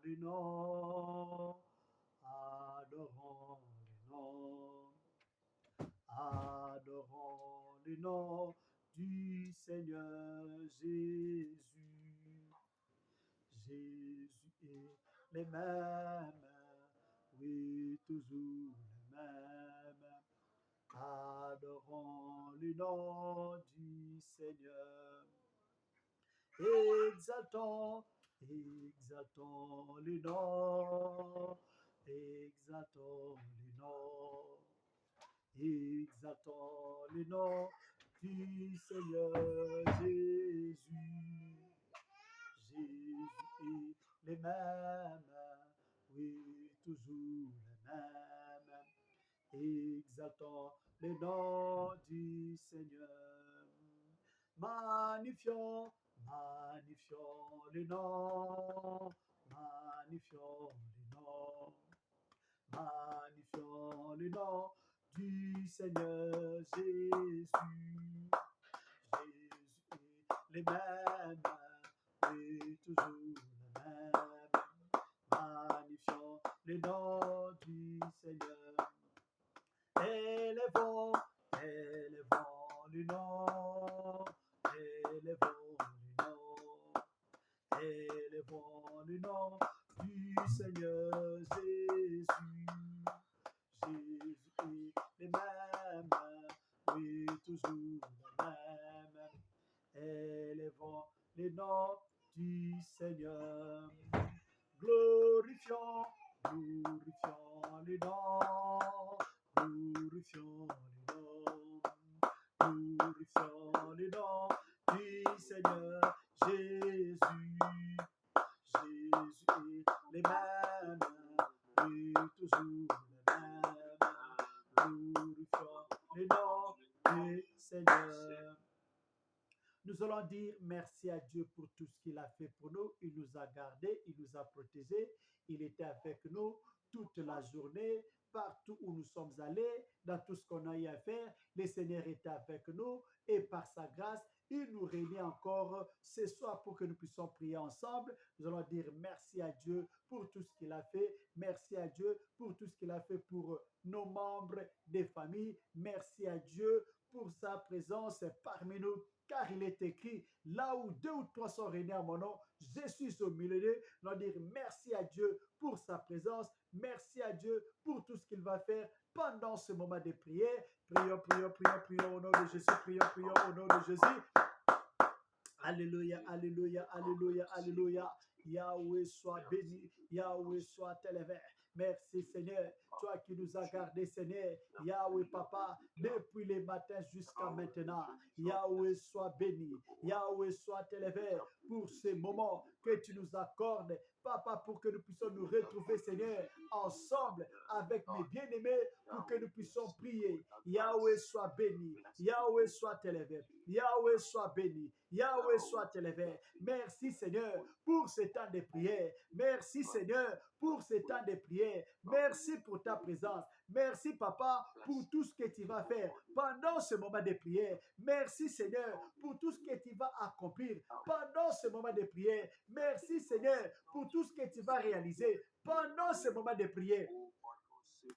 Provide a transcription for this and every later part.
les noms, adorons les noms, adorons les noms du Seigneur Jésus. Jésus est les mêmes, oui, toujours les mêmes. Adorons le nom du Seigneur. Exaltons, exaltons le nom, exaltons le nom, exaltons le nom du Seigneur Jésus. Jésus est les mêmes, oui, toujours les mêmes. Exaltons le nom du Seigneur. Magnifions, magnifions le nom, magnifions le nom, magnifions le nom du Seigneur Jésus. Jésus est les mêmes, oui, toujours les mêmes. Magnifions le nom du Seigneur. Élevons, élevons le nom, élevons le nom, élevons le nom du Seigneur Jésus. Jésus est les mêmes, oui, toujours les mêmes. Élevons le nom du Seigneur. Glorifions, glorifions le nom. Glorifions le nom, glorifions le nom du Seigneur Jésus. Jésus est les mêmes, oui, toujours les mêmes. Glorifions le nom du Seigneur. Nous allons dire merci à Dieu pour tout ce qu'il a fait pour nous. Il nous a gardés, il nous a protégés, il était avec nous toute la journée, partout où nous sommes allés, dans tout ce qu'on a eu à faire. Le Seigneur était avec nous et par sa grâce, il nous réunit encore ce soir pour que nous puissions prier ensemble. Nous allons dire merci à Dieu pour tout ce qu'il a fait. Merci à Dieu pour tout ce qu'il a fait pour nos membres des familles. Merci à Dieu pour sa présence parmi nous. Car il est écrit, là où 2 ou 3 sont réunis à mon nom, je suis au milieu d'eux. Nous allons dire merci à Dieu pour sa présence. Merci à Dieu pour tout ce qu'il va faire pendant ce moment de prière. Prions, prions, prions, prions au nom de Jésus. Prions, prions au nom de Jésus. Alléluia, alléluia, alléluia, alléluia. Yahweh soit béni, Yahweh soit élevé. Merci Seigneur, toi qui nous as gardés Seigneur. Yahweh Papa, depuis les matins jusqu'à maintenant. Yahweh soit béni, Yahweh soit élevé pour ces moments que tu nous accordes. Papa, pour que nous puissions nous retrouver Seigneur ensemble avec mes bien-aimés pour que nous puissions prier. Yahweh soit béni, Yahweh soit élevé, Yahweh soit béni, Yahweh soit élevé. Merci Seigneur pour ce temps de prière. Merci Seigneur pour ce temps de prière. Merci pour ta présence. Merci Papa pour tout ce que tu vas faire pendant ce moment de prière. Merci Seigneur pour tout ce que tu vas accomplir pendant ce moment de prière. Merci Seigneur pour tout ce que tu vas réaliser pendant ce moment de prière.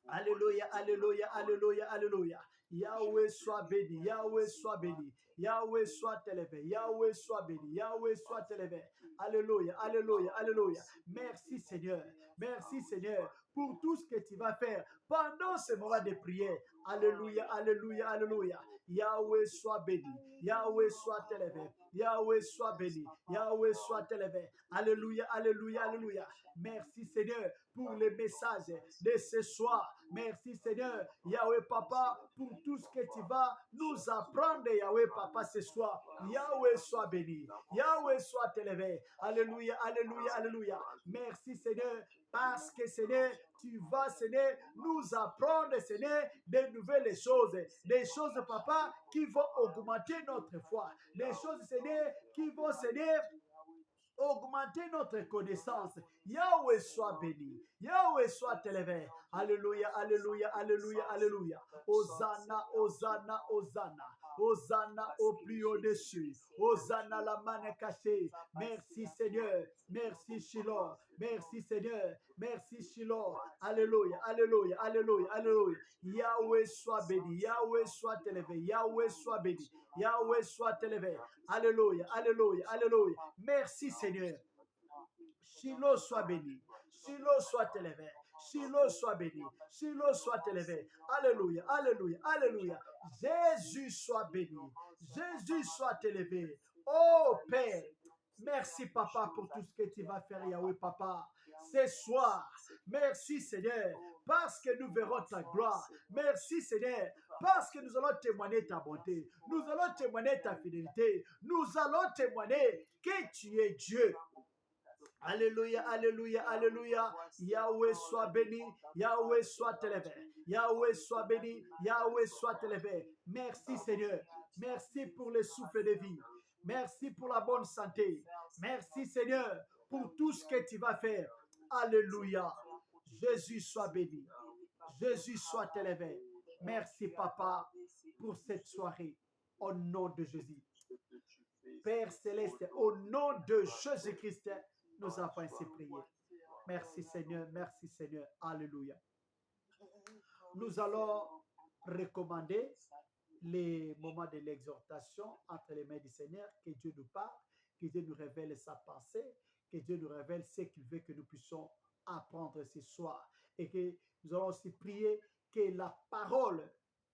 Alléluia, alléluia, alléluia, alléluia. Yahweh soit béni, Yahweh soit béni, Yahweh soit élevé, Yahweh soit béni, Yahweh soit élevé. Alléluia, alléluia, alléluia. Merci Seigneur, merci Seigneur pour tout ce que tu vas faire pendant ce moment de prière. Alléluia, alléluia, alléluia. Yahweh soit béni, Yahweh soit élevé, Yahweh soit béni, Yahweh soit élevé. Alléluia, alléluia, alléluia. Merci Seigneur pour les messages de ce soir. Merci Seigneur, Yahweh Papa, pour tout ce que tu vas nous apprendre, Yahweh Papa, ce soir. Yahweh soit béni, Yahweh soit élevé. Alléluia, alléluia, alléluia. Merci Seigneur, parce que Seigneur, tu vas Seigneur nous apprendre Seigneur de nouvelles choses, des choses Papa qui vont augmenter notre foi, des choses Seigneur qui vont Seigneur augmenter notre connaissance. Yahweh soit béni. Yahweh soit élevé. Alléluia, alléluia, alléluia, alléluia. Hosanna, Hosanna, Hosanna. Hosanna au plus au-dessus. Hosanna la manne cachée. Merci Seigneur. Merci Shiloh. Merci Seigneur. Merci Shiloh. Alléluia, alléluia, alléluia, alléluia. Yahweh soit béni. Yahweh soit élevé. Yahweh soit béni. Yahweh soit élevé. Alléluia, alléluia, alléluia. Merci Seigneur. Shiloh soit béni. Shiloh soit élevé. Shiloh soit béni. Shiloh soit élevé. Alléluia, alléluia, alléluia. Jésus soit béni. Jésus soit élevé. Oh Père, merci Papa pour tout ce que tu vas faire, Yahweh Papa. Ce soir, merci Seigneur, parce que nous verrons ta gloire. Merci Seigneur, parce que nous allons témoigner ta bonté. Nous allons témoigner ta fidélité. Nous allons témoigner que tu es Dieu. Alléluia, alléluia, alléluia. Yahweh soit béni, Yahweh soit élevé. Yahweh soit béni, Yahweh soit élevé. Merci Seigneur. Merci pour le souffle de vie. Merci pour la bonne santé. Merci Seigneur pour tout ce que tu vas faire. Alléluia. Jésus soit béni. Jésus soit élevé. Merci Papa pour cette soirée. Au nom de Jésus. Père Céleste, au nom de Jésus-Christ, nous avons ainsi prié. Merci Seigneur, merci Seigneur. Alléluia. Nous allons recommander les moments de l'exhortation entre les mains du Seigneur, que Dieu nous parle, que Dieu nous révèle sa pensée, que Dieu nous révèle ce qu'il veut que nous puissions apprendre ce soir. Et que nous allons aussi prier que la parole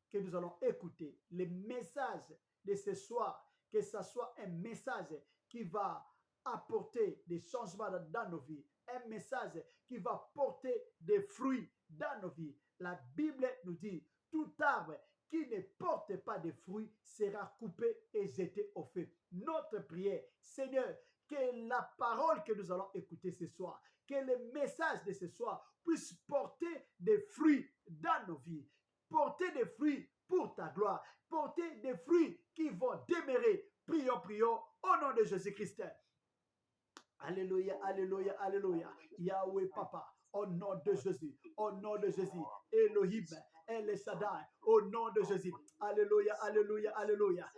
que nous allons écouter, les messages de ce soir, que ce soit un message qui va apporter des changements dans nos vies, un message qui va porter des fruits dans nos vies. La Bible nous dit, tout arbre qui ne porte pas de fruits sera coupé et jeté au feu. Notre prière, Seigneur, que la parole que nous allons écouter ce soir, que le message de ce soir puisse porter des fruits dans nos vies, porter des fruits pour ta gloire, porter des fruits qui vont demeurer. Prions, prions, au nom de Jésus-Christ. Alléluia, alléluia, alléluia. Yahweh Papa, au nom de Jésus, au nom de Jésus. Elohim, El Shaddai, au nom de Jésus. Alléluia, alléluia, alléluia.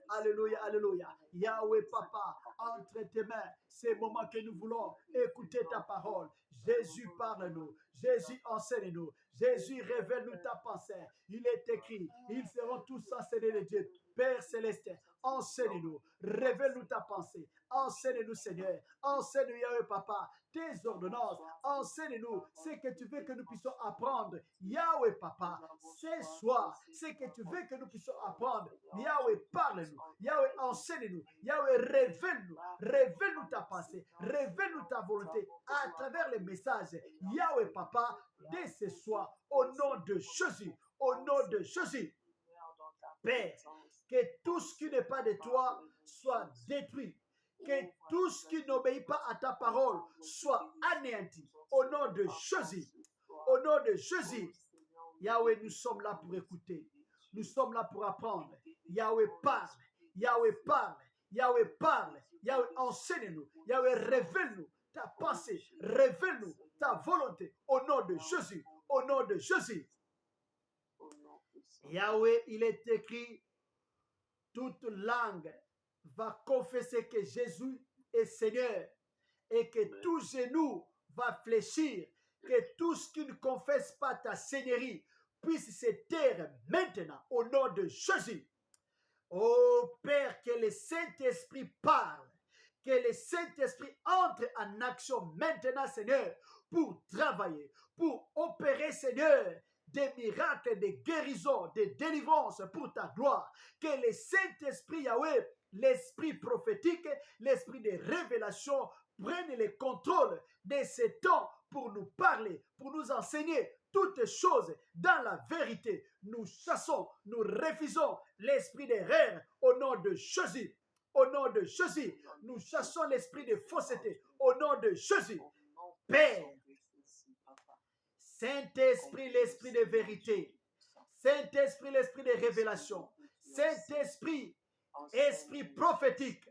Alléluia, alléluia. Yahweh Papa, entre tes mains, ces moments que nous voulons écouter ta parole. Jésus, parle-nous. Jésus, enseigne-nous. Jésus, révèle-nous ta pensée. Il est écrit, ils seront tous enseignés de Dieu. Père Céleste, enseigne-nous, révèle-nous ta pensée, enseigne-nous Seigneur, enseigne-nous Yahweh Papa, tes ordonnances, enseigne-nous ce que tu veux que nous puissions apprendre, Yahweh Papa, ce soir, ce que tu veux que nous puissions apprendre, Yahweh parle-nous, Yahweh enseigne-nous, Yahweh révèle-nous, révèle-nous ta pensée, révèle-nous ta volonté à travers les messages, Yahweh Papa, dès ce soir, au nom de Jésus, au nom de Jésus. Père, que tout ce qui n'est pas de toi soit détruit. Que tout ce qui n'obéit pas à ta parole soit anéanti. Au nom de Jésus. Au nom de Jésus. Yahweh, nous sommes là pour écouter. Nous sommes là pour apprendre. Yahweh parle. Yahweh parle. Yahweh parle. Yahweh enseigne-nous. Yahweh révèle-nous ta pensée. Révèle-nous ta volonté. Au nom de Jésus. Au nom de Jésus. Yahweh, il est écrit, toute langue va confesser que Jésus est Seigneur et que tout genou va fléchir, que tout ce qui ne confesse pas ta Seigneurie puisse se taire maintenant au nom de Jésus. Oh Père, que le Saint-Esprit parle, que le Saint-Esprit entre en action maintenant, Seigneur, pour travailler, pour opérer, Seigneur, des miracles, des guérisons, des délivrances pour ta gloire. Que le Saint-Esprit, Yahweh, l'esprit prophétique, l'esprit de révélation, prenne le contrôle de ce temps pour nous parler, pour nous enseigner toutes choses dans la vérité. Nous chassons, nous refusons l'esprit d'erreur au nom de Jésus. Au nom de Jésus, nous chassons l'esprit de fausseté. Au nom de Jésus, Père, Saint-Esprit, l'esprit de vérité. Saint-Esprit, l'esprit de révélation. Saint-Esprit, esprit prophétique.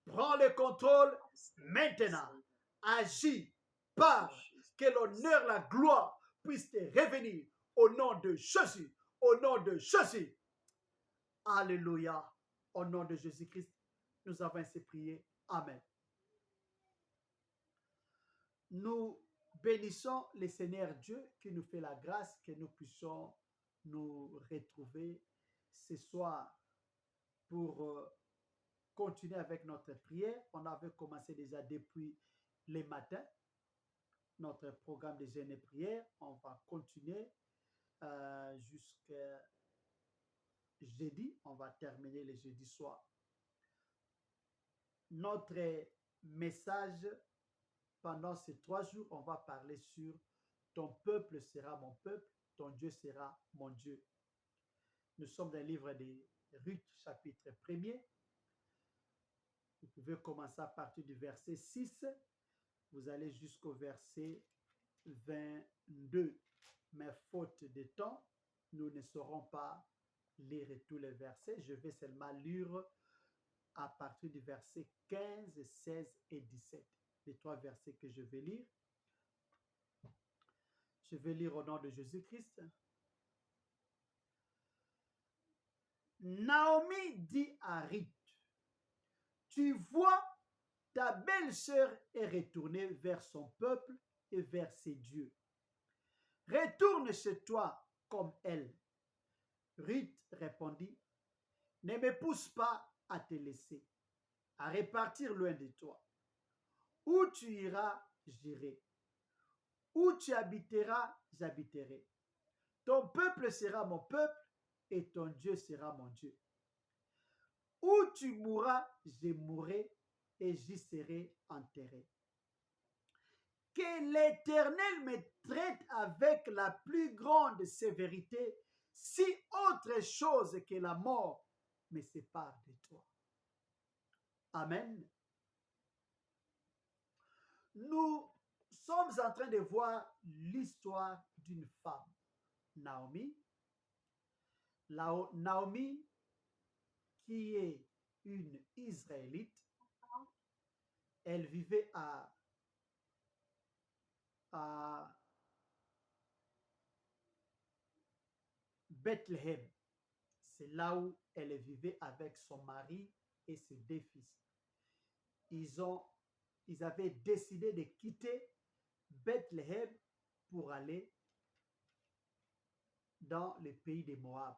Prends le contrôle maintenant. Agis, parle, que l'honneur, la gloire puisse te revenir au nom de Jésus. Au nom de Jésus. Alléluia. Au nom de Jésus-Christ, nous avons ainsi prié. Amen. Nous bénissons le Seigneur Dieu qui nous fait la grâce que nous puissions nous retrouver ce soir pour continuer avec notre prière. On avait commencé déjà depuis le matin notre programme de jeûne et prière. On va continuer jusqu'à jeudi. On va terminer le jeudi soir. Notre message pendant ces 3 jours, on va parler sur ton peuple sera mon peuple, ton Dieu sera mon Dieu. Nous sommes dans le livre de Ruth, chapitre 1er. Vous pouvez commencer à partir du verset 6. Vous allez jusqu'au verset 22. Mais faute de temps, nous ne saurons pas lire tous les versets. Je vais seulement lire à partir du verset 15, 16 et 17. Les 3 versets que je vais lire. Je vais lire au nom de Jésus-Christ. Naomi dit à Ruth, tu vois, ta belle-sœur est retournée vers son peuple et vers ses dieux. Retourne chez toi comme elle. Ruth répondit, ne me pousse pas à te laisser, à repartir loin de toi. Où tu iras, j'irai. Où tu habiteras, j'habiterai. Ton peuple sera mon peuple et ton Dieu sera mon Dieu. Où tu mourras, je mourrai et j'y serai enterré. Que l'Éternel me traite avec la plus grande sévérité si autre chose que la mort me sépare de toi. Amen. Nous sommes en train de voir l'histoire d'une femme, Naomi. Naomi, qui est une Israélite, elle vivait à Bethléem. C'est là où elle vivait avec son mari et ses 2 fils. Ils avaient décidé de quitter Bethléem pour aller dans le pays de Moab.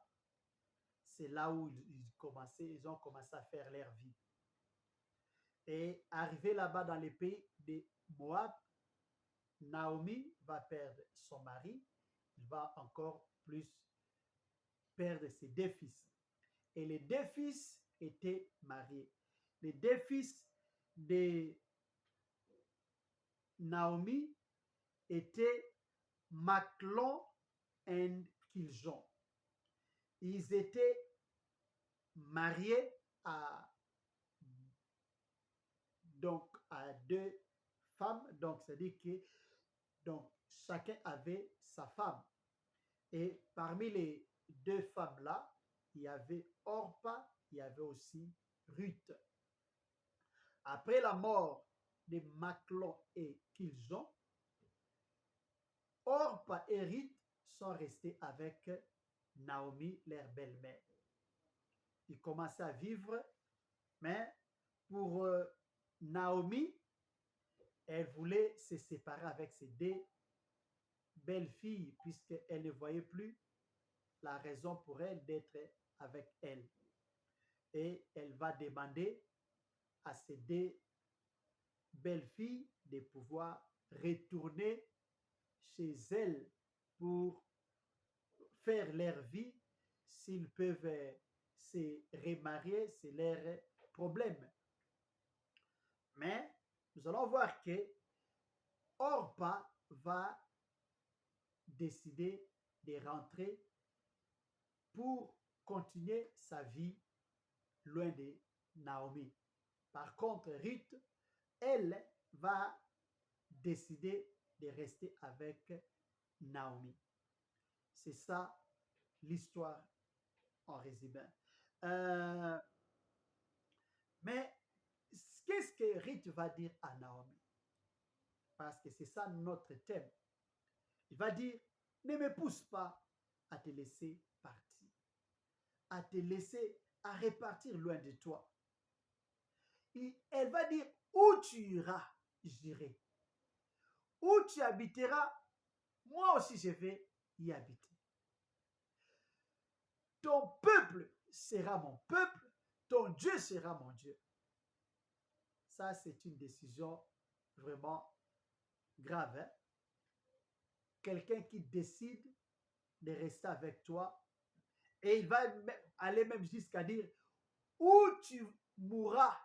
C'est là où ils ont commencé à faire leur vie. Et arrivé là-bas dans le pays de Moab, Naomi va perdre son mari. Il va encore plus perdre ses 2 fils. Et les 2 fils étaient mariés. Les 2 fils de Naomi étaient Machlon et Kiljon. Ils étaient mariés à 2 femmes. Donc, c'est-à-dire que chacun avait sa femme. Et parmi les 2 femmes-là, il y avait Orpa, il y avait aussi Ruth. Après la mort de Machlon et Kiljon, Orpa et Ruth sont restés avec Naomi, leur belle-mère. Ils commençaient à vivre, mais pour Naomi, elle voulait se séparer avec ses 2 belles-filles puisqu'elle ne voyait plus la raison pour elle d'être avec elle. Et elle va demander à ses 2 belles-filles de pouvoir retourner chez elles pour faire leur vie. S'ils peuvent se remarier, c'est leur problème. Mais nous allons voir que Orpa va décider de rentrer pour continuer sa vie loin de Naomi. Par contre, Ruth, elle va décider de rester avec Naomi. C'est ça l'histoire en résumé. Mais qu'est-ce que Ruth va dire à Naomi? Parce que c'est ça notre thème. Il va dire, ne me pousse pas à te laisser partir, à te laisser, à répartir loin de toi. Elle va dire, où tu iras, j'irai. Où tu habiteras, moi aussi je vais y habiter. Ton peuple sera mon peuple, ton Dieu sera mon Dieu. Ça, c'est une décision vraiment grave. Hein? Quelqu'un qui décide de rester avec toi et il va aller même jusqu'à dire, où tu mourras,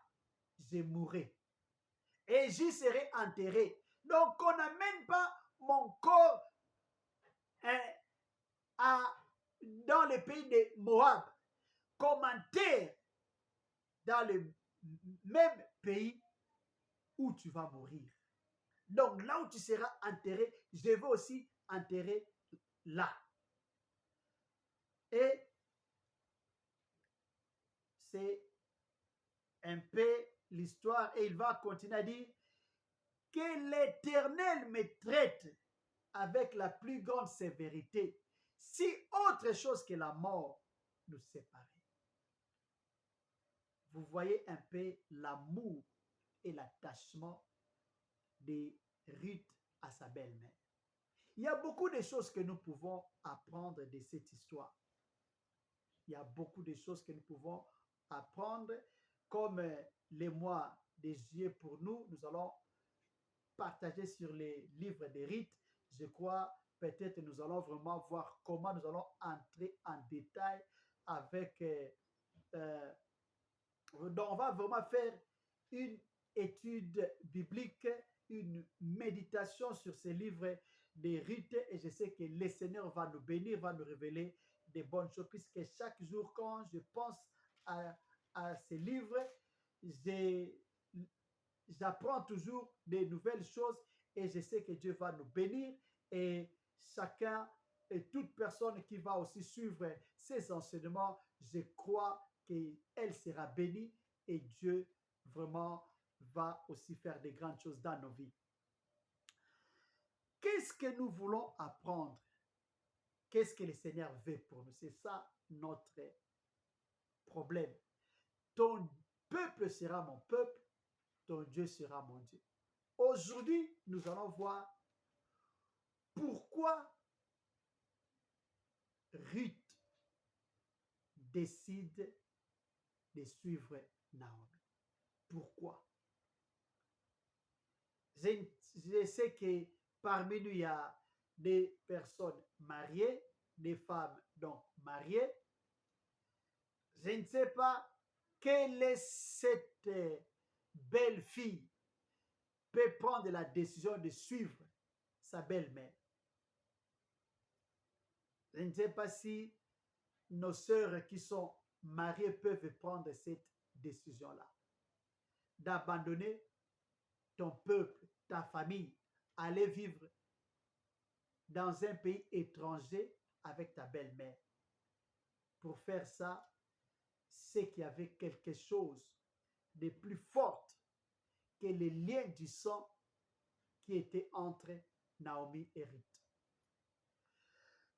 je mourrai. Et j'y serai enterré. Donc, on n'amène pas mon corps dans le pays de Moab, comme enterre dans le même pays où tu vas mourir. Donc, là où tu seras enterré, je vais aussi enterrer là. Et c'est un peu l'histoire. Et il va continuer à dire que l'Éternel me traite avec la plus grande sévérité, si autre chose que la mort nous séparait. Vous voyez un peu l'amour et l'attachement de Ruth à sa belle-mère. Il y a beaucoup de choses que nous pouvons apprendre de cette histoire. Il y a beaucoup de choses que nous pouvons apprendre, comme les mois des yeux pour nous. Nous allons partager sur les livres de Ruth. Je crois peut-être nous allons vraiment voir comment nous allons entrer en détail avec... donc on va vraiment faire une étude biblique, une méditation sur ces livres de Ruth et je sais que le Seigneur va nous bénir, va nous révéler des bonnes choses puisque chaque jour quand je pense à ces livres, j'apprends toujours des nouvelles choses et je sais que Dieu va nous bénir et chacun et toute personne qui va aussi suivre ces enseignements, je crois qu'elle sera bénie et Dieu vraiment va aussi faire des grandes choses dans nos vies. Qu'est-ce que nous voulons apprendre? Qu'est-ce que le Seigneur veut pour nous? C'est ça notre problème. Ton peuple sera mon peuple, ton Dieu sera mon Dieu. Aujourd'hui, nous allons voir pourquoi Ruth décide de suivre Naomi. Pourquoi? Je sais que parmi nous, il y a des personnes mariées, des femmes donc mariées. Je ne sais pas quelle est cette belle fille peut prendre la décision de suivre sa belle-mère. Je ne sais pas si nos sœurs qui sont mariées peuvent prendre cette décision-là, d'abandonner ton peuple, ta famille, aller vivre dans un pays étranger avec ta belle-mère. Pour faire ça, c'est qu'il y avait quelque chose de plus fort que les liens du sang qui étaient entre Naomi et Ruth.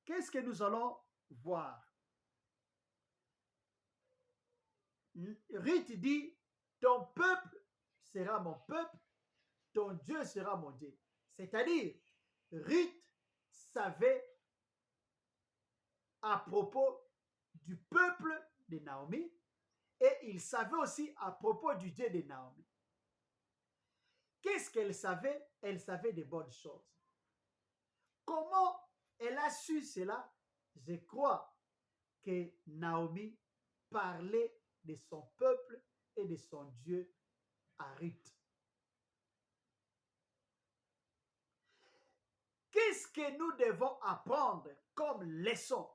Qu'est-ce que nous allons voir? Ruth dit, ton peuple sera mon peuple, ton Dieu sera mon Dieu. C'est-à-dire, Ruth savait à propos du peuple de Naomi et il savait aussi à propos du Dieu de Naomi. Qu'est-ce qu'elle savait? Elle savait des bonnes choses. Comment elle a su cela? Je crois que Naomi parlait de son peuple et de son Dieu à Ruth. Qu'est-ce que nous devons apprendre comme leçon?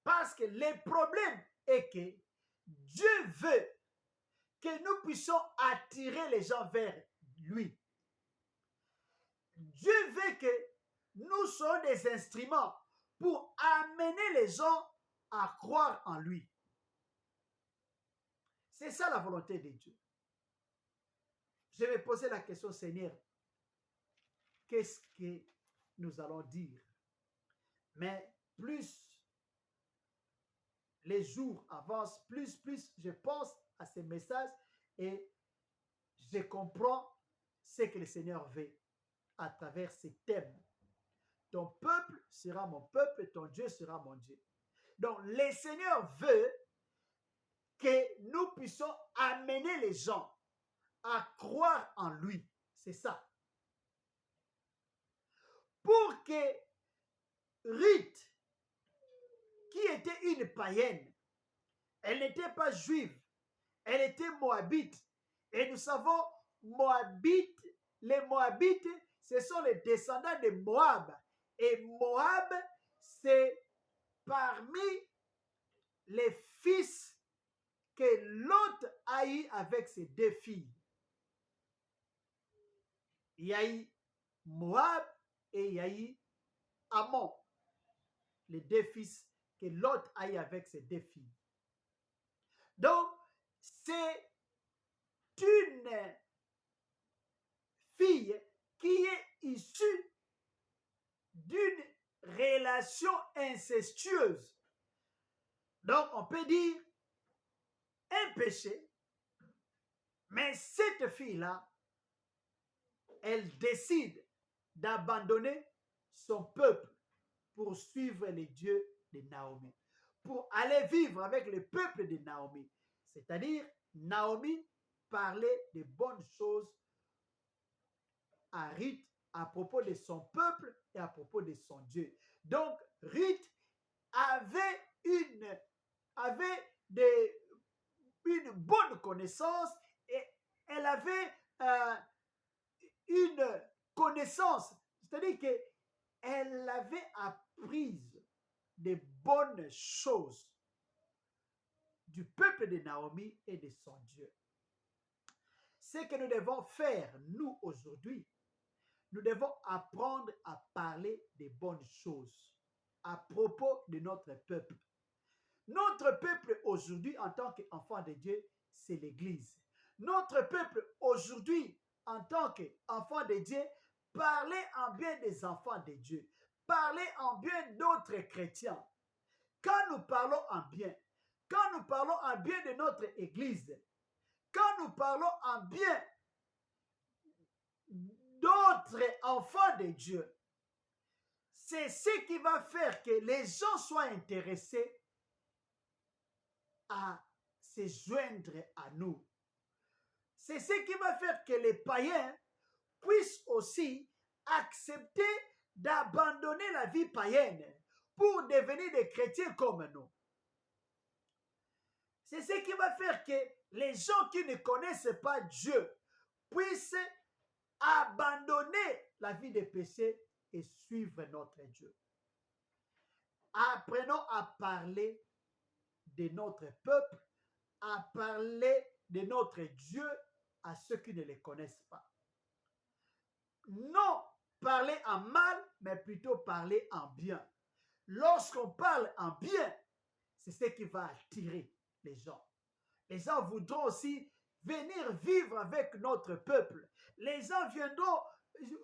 Parce que le problème est que Dieu veut que nous puissions attirer les gens vers lui. Dieu veut que nous soyons des instruments pour amener les gens à croire en lui. C'est ça la volonté de Dieu. Je vais poser la question, Seigneur, qu'est-ce que nous allons dire? Mais plus les jours avancent, plus je pense à ces messages et je comprends ce que le Seigneur veut à travers ces thèmes. Ton peuple sera mon peuple et ton Dieu sera mon Dieu. Donc, le Seigneur veut que nous puissions amener les gens à croire en lui. C'est ça. Pour que Ruth, qui était une païenne, elle n'était pas juive, elle était moabite. Et nous savons, Moabite, les Moabites, ce sont les descendants de Moab. Et Moab, c'est parmi les fils que Lot a eu avec ses deux filles. Il y a eu Moab et il y a eu Ammon, les deux fils que Lot a eu avec ses deux filles. Donc, c'est une fille qui est issue d'une relation incestueuse. Donc, on peut dire un péché, mais cette fille-là, elle décide d'abandonner son peuple pour suivre les dieux de Naomi, pour aller vivre avec le peuple de Naomi. C'est-à-dire, Naomi parlait de bonnes choses à Ruth à propos de son peuple et à propos de son Dieu. Donc, Ruth avait une bonne connaissance et elle avait une connaissance, c'est-à-dire qu'elle avait appris de bonnes choses du peuple de Naomi et de son Dieu. Ce que nous devons faire, nous, aujourd'hui, nous devons apprendre à parler des bonnes choses à propos de notre peuple. Notre peuple aujourd'hui, en tant qu'enfant de Dieu, c'est l'Église. Notre peuple aujourd'hui, en tant qu'enfant de Dieu, parler en bien des enfants de Dieu, parler en bien d'autres chrétiens. Quand nous parlons en bien de notre Église, quand nous parlons en bien d'autres enfants de Dieu, c'est ce qui va faire que les gens soient intéressés à se joindre à nous. C'est ce qui va faire que les païens puissent aussi accepter d'abandonner la vie païenne pour devenir des chrétiens comme nous. C'est ce qui va faire que les gens qui ne connaissent pas Dieu puissent abandonner la vie de péché et suivre notre Dieu. Apprenons à parler de notre peuple, à parler de notre Dieu à ceux qui ne le connaissent pas. Non parler en mal, mais plutôt parler en bien. Lorsqu'on parle en bien, c'est ce qui va attirer les gens. Les gens voudront aussi venir vivre avec notre peuple. Les gens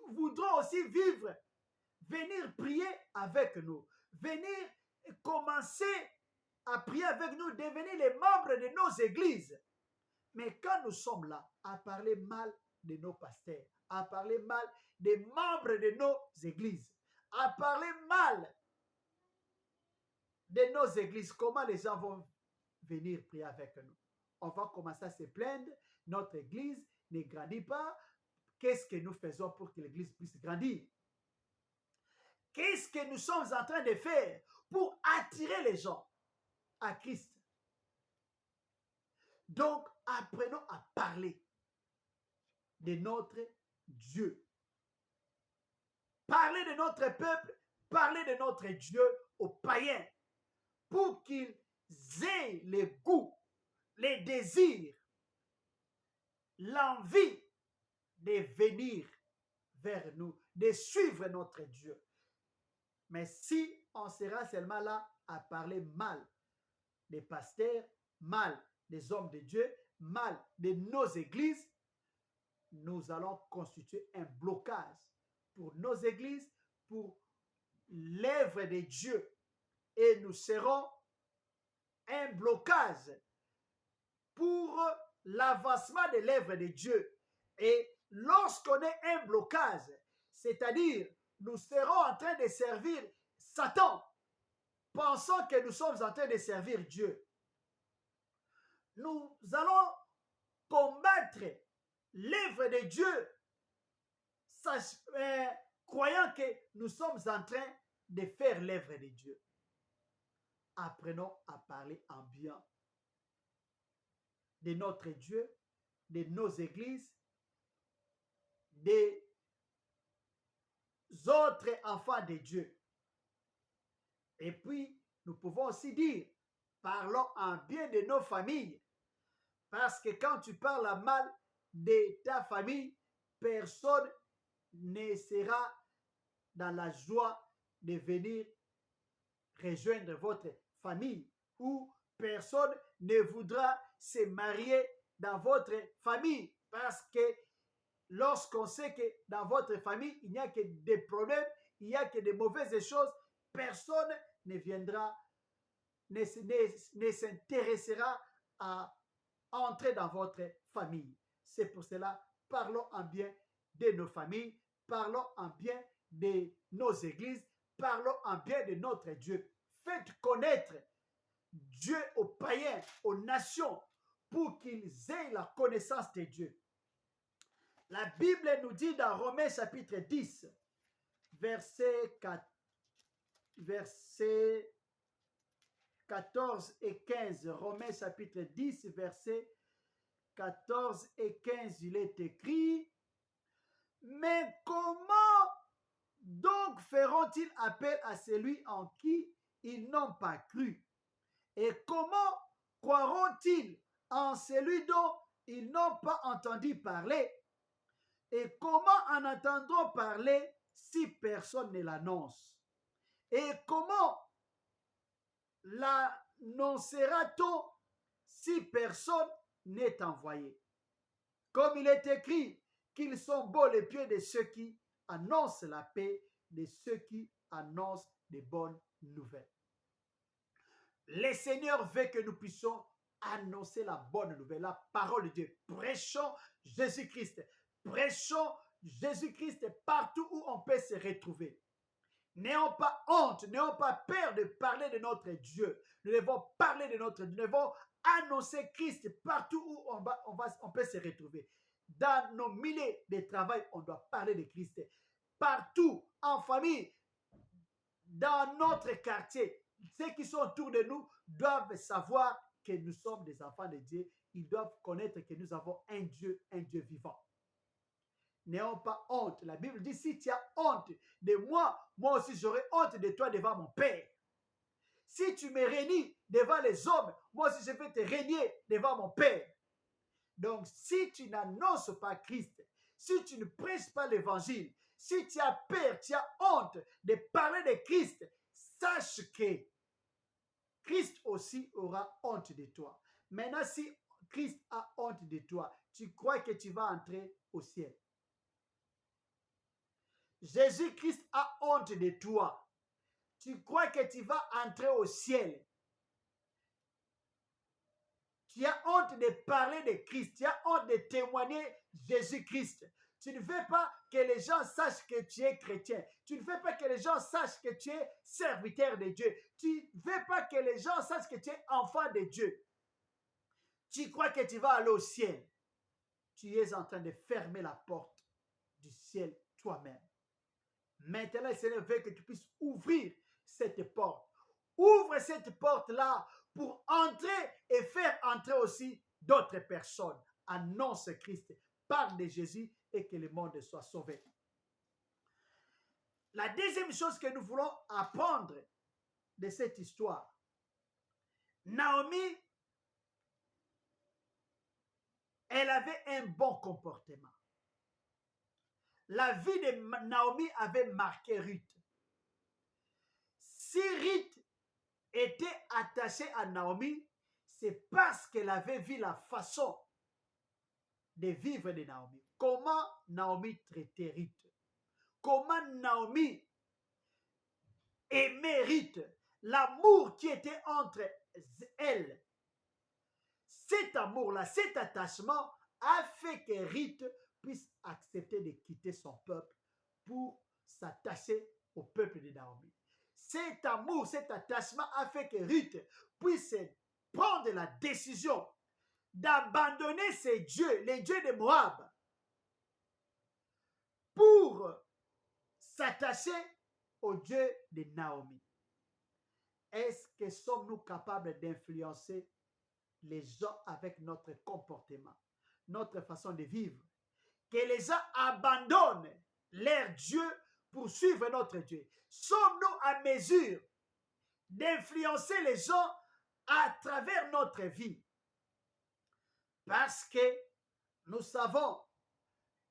voudront aussi venir prier avec nous, venir commencer à prier avec nous, devenir les membres de nos églises. Mais quand nous sommes là à parler mal de nos pasteurs, à parler mal des membres de nos églises, à parler mal de nos églises, comment les gens vont venir prier avec nous? On va commencer à se plaindre, notre église ne grandit pas. Qu'est-ce que nous faisons pour que l'église puisse grandir? Qu'est-ce que nous sommes en train de faire pour attirer les gens à Christ? Donc, apprenons à parler de notre Dieu. Parler de notre peuple, parler de notre Dieu aux païens pour qu'ils aient le goût, les désirs, l'envie de venir vers nous, de suivre notre Dieu. Mais si on sera seulement là à parler mal des pasteurs, mal des hommes de Dieu, mal de nos églises, nous allons constituer un blocage pour nos églises, pour l'œuvre de Dieu. Et nous serons un blocage pour l'avancement de l'œuvre de Dieu. Et lorsqu'on est un blocage, c'est-à-dire nous serons en train de servir Satan, pensant que nous sommes en train de servir Dieu. Nous allons combattre l'œuvre de Dieu, croyant que nous sommes en train de faire l'œuvre de Dieu. Apprenons à parler en bien de notre Dieu, de nos églises, des autres enfants de Dieu. Et puis, nous pouvons aussi dire, parlons en bien de nos familles. Parce que quand tu parles mal de ta famille, personne ne sera dans la joie de venir rejoindre votre famille, ou personne ne voudra se marier dans votre famille, parce que lorsqu'on sait que dans votre famille, il n'y a que des problèmes, il n'y a que des mauvaises choses, personne ne viendra, ne s'intéressera à entrer dans votre famille. C'est pour cela, parlons en bien de nos familles, parlons en bien de nos églises, parlons en bien de notre Dieu. Faites connaître Dieu aux païens, aux nations, pour qu'ils aient la connaissance de Dieu. La Bible nous dit dans Romains chapitre 10, versets 14 et 15. Romains chapitre 10, versets 14 et 15, il est écrit: mais comment donc feront-ils appel à celui en qui ils n'ont pas cru? Et comment croiront-ils en celui dont ils n'ont pas entendu parler? Et comment en entendront parler si personne ne l'annonce? Et comment l'annoncera-t-on si personne n'est envoyé? Comme il est écrit, qu'ils sont beaux les pieds de ceux qui annoncent la paix, de ceux qui annoncent des bonnes nouvelles. Le Seigneur veut que nous puissions annoncer la bonne nouvelle, la parole de Dieu. Prêchons Jésus-Christ. Prêchons Jésus-Christ partout où on peut se retrouver. N'ayons pas honte, n'ayons pas peur de parler de notre Dieu. Nous devons parler de notre Dieu. Nous devons annoncer Christ partout où on peut se retrouver. Dans nos milieux de travail, on doit parler de Christ. Partout, en famille, dans notre quartier, ceux qui sont autour de nous doivent savoir que nous sommes des enfants de Dieu. Ils doivent connaître que nous avons un Dieu vivant. N'ayons pas honte. La Bible dit, si tu as honte de moi, moi aussi j'aurai honte de toi devant mon Père. Si tu me renies devant les hommes, moi aussi je vais te renier devant mon Père. Donc, si tu n'annonces pas Christ, si tu ne prêches pas l'évangile, si tu as peur, tu as honte de parler de Christ, sache que Christ aussi aura honte de toi. Maintenant, si Christ a honte de toi, tu crois que tu vas entrer au ciel. Jésus-Christ a honte de toi. Tu crois que tu vas entrer au ciel. Tu as honte de parler de Christ. Tu as honte de témoigner Jésus-Christ. Tu ne veux pas que les gens sachent que tu es chrétien. Tu ne veux pas que les gens sachent que tu es serviteur de Dieu. Tu ne veux pas que les gens sachent que tu es enfant de Dieu. Tu crois que tu vas aller au ciel. Tu es en train de fermer la porte du ciel toi-même. Maintenant, le Seigneur veut que tu puisses ouvrir cette porte. Ouvre cette porte-là pour entrer et faire entrer aussi d'autres personnes. Annonce Christ, parle de Jésus et que le monde soit sauvé. La deuxième chose que nous voulons apprendre de cette histoire, Naomi, elle avait un bon comportement. La vie de Naomi avait marqué Ruth. Si Ruth était attachée à Naomi, c'est parce qu'elle avait vu la façon de vivre de Naomi. Comment Naomi traitait Ruth. Comment Naomi aimait Ruth. L'amour qui était entre elle, cet amour-là, cet attachement a fait que Ruth puisse accepter de quitter son peuple pour s'attacher au peuple de Naomi. Cet amour, cet attachement a fait que Ruth puisse prendre la décision d'abandonner ses dieux, les dieux de Moab, pour s'attacher au Dieu de Naomi. Est-ce que sommes-nous capables d'influencer les gens avec notre comportement, notre façon de vivre? Que les gens abandonnent leur Dieu pour suivre notre Dieu. Sommes-nous à mesure d'influencer les gens à travers notre vie? Parce que nous savons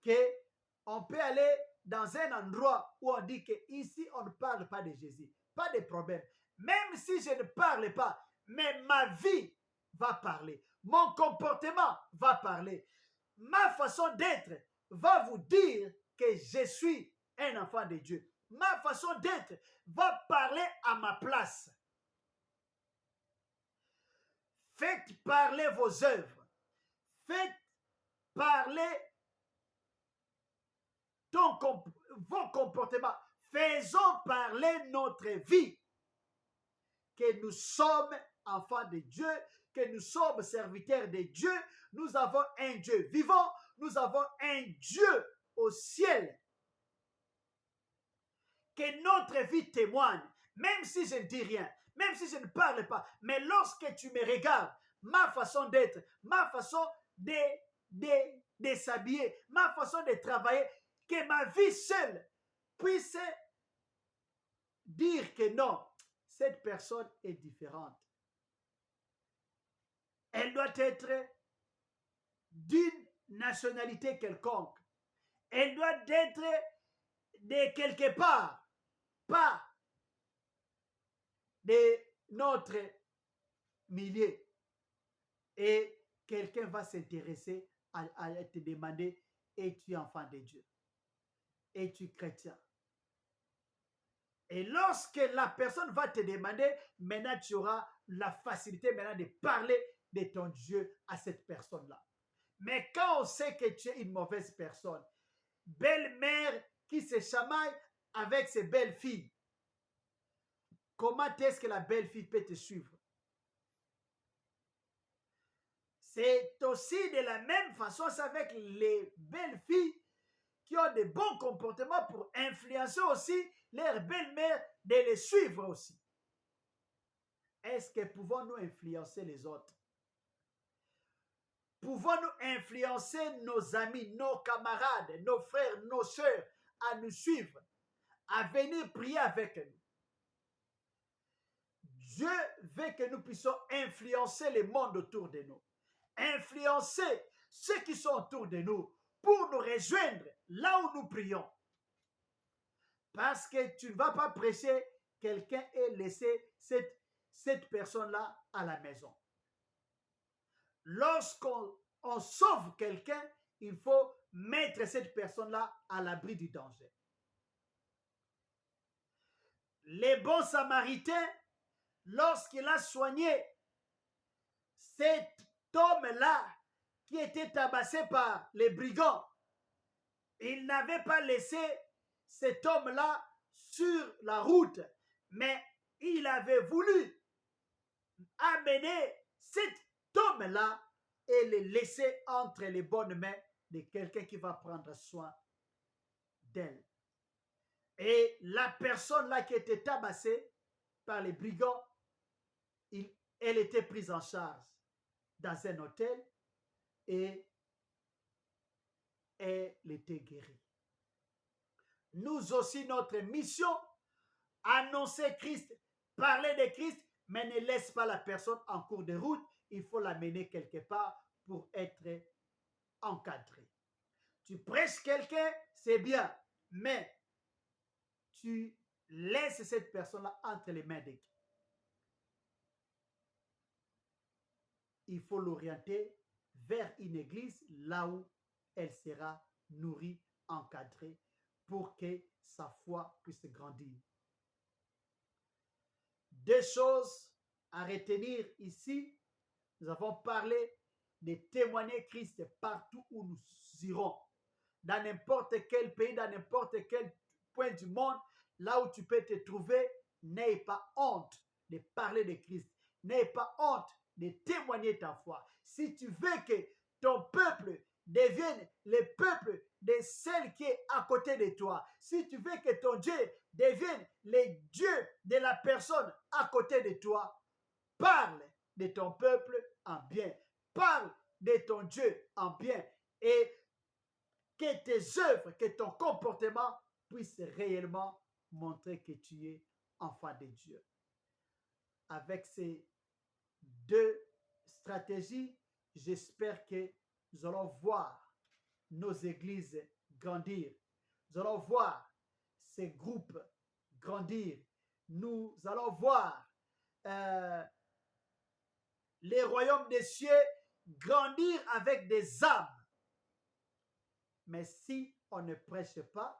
qu'on peut aller dans un endroit où on dit qu'ici, on ne parle pas de Jésus. Pas de problème. Même si je ne parle pas, mais ma vie va parler. Mon comportement va parler. Ma façon d'être va vous dire que je suis un enfant de Dieu. Ma façon d'être va parler à ma place. Faites parler vos œuvres. Faites parler vos comportements. Faisons parler notre vie. Que nous sommes enfants de Dieu, que nous sommes serviteurs de Dieu. Nous avons un Dieu vivant. Nous avons un Dieu au ciel. Que notre vie témoigne, même si je ne dis rien, même si je ne parle pas, mais lorsque tu me regardes, ma façon d'être, ma façon de s'habiller, ma façon de travailler, que ma vie seule puisse dire que non, cette personne est différente. Elle doit être d'une nationalité quelconque. Elle doit être de quelque part, pas de notre milieu. Et quelqu'un va s'intéresser à te demander, es-tu enfant de Dieu? Es-tu chrétien? Et lorsque la personne va te demander, maintenant tu auras la facilité maintenant de parler de ton Dieu à cette personne-là. Mais quand on sait que tu es une mauvaise personne, belle-mère qui se chamaille avec ses belles-filles, comment est-ce que la belle-fille peut te suivre? C'est aussi de la même façon, c'est avec les belles-filles qui ont de bons comportements pour influencer aussi leur belle-mère de les suivre aussi. Est-ce que pouvons-nous influencer les autres? Pouvons-nous influencer nos amis, nos camarades, nos frères, nos sœurs à nous suivre, à venir prier avec nous? Dieu veut que nous puissions influencer le monde autour de nous, influencer ceux qui sont autour de nous pour nous rejoindre là où nous prions. Parce que tu ne vas pas prêcher quelqu'un et laisser cette personne-là à la maison. Lorsqu'on sauve quelqu'un, il faut mettre cette personne-là à l'abri du danger. Les bons samaritains, lorsqu'il a soigné cet homme-là qui était tabassé par les brigands, il n'avait pas laissé cet homme-là sur la route, mais il avait voulu amener cet homme-là et le laisser entre les bonnes mains de quelqu'un qui va prendre soin d'elle. Et la personne-là qui était tabassée par les brigands, elle était prise en charge dans un hôtel et elle était guérie. Nous aussi, notre mission, annoncer Christ, parler de Christ, mais ne laisse pas la personne en cours de route. Il faut l'amener quelque part pour être encadré. Tu prêches quelqu'un, c'est bien, mais tu laisses cette personne-là entre les mains de qui? Il faut l'orienter vers une église là où elle sera nourrie, encadrée, pour que sa foi puisse grandir. Deux choses à retenir ici, nous avons parlé de témoigner Christ partout où nous irons. Dans n'importe quel pays, dans n'importe quel point du monde, là où tu peux te trouver, n'aie pas honte de parler de Christ. N'aie pas honte de témoigner ta foi. Si tu veux que ton peuple devienne le peuple de celle qui est à côté de toi, si tu veux que ton Dieu devienne le Dieu de la personne à côté de toi, parle de ton peuple en bien. Parle de ton Dieu en bien. Et que tes œuvres, que ton comportement puisse réellement montrer que tu es enfant de Dieu. Avec ces deux stratégies, j'espère que nous allons voir nos églises grandir. Nous allons voir ces groupes grandir. Nous allons voir les royaumes des cieux grandir avec des âmes. Mais si on ne prêche pas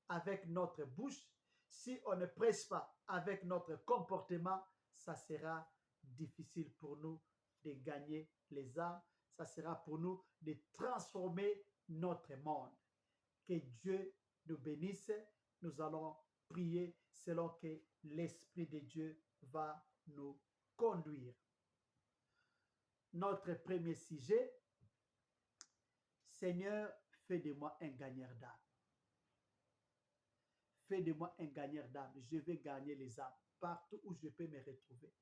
avec notre bouche, si on ne prêche pas avec notre comportement, ça sera difficile pour nous de gagner les âmes. Ça sera pour nous de transformer notre monde. Que Dieu nous bénisse. Nous allons prier selon que l'Esprit de Dieu va nous conduire. Notre premier sujet, Seigneur, fais de moi un gagneur d'âme. Fais de moi un gagneur d'âme. Je vais gagner les âmes partout où je peux me retrouver.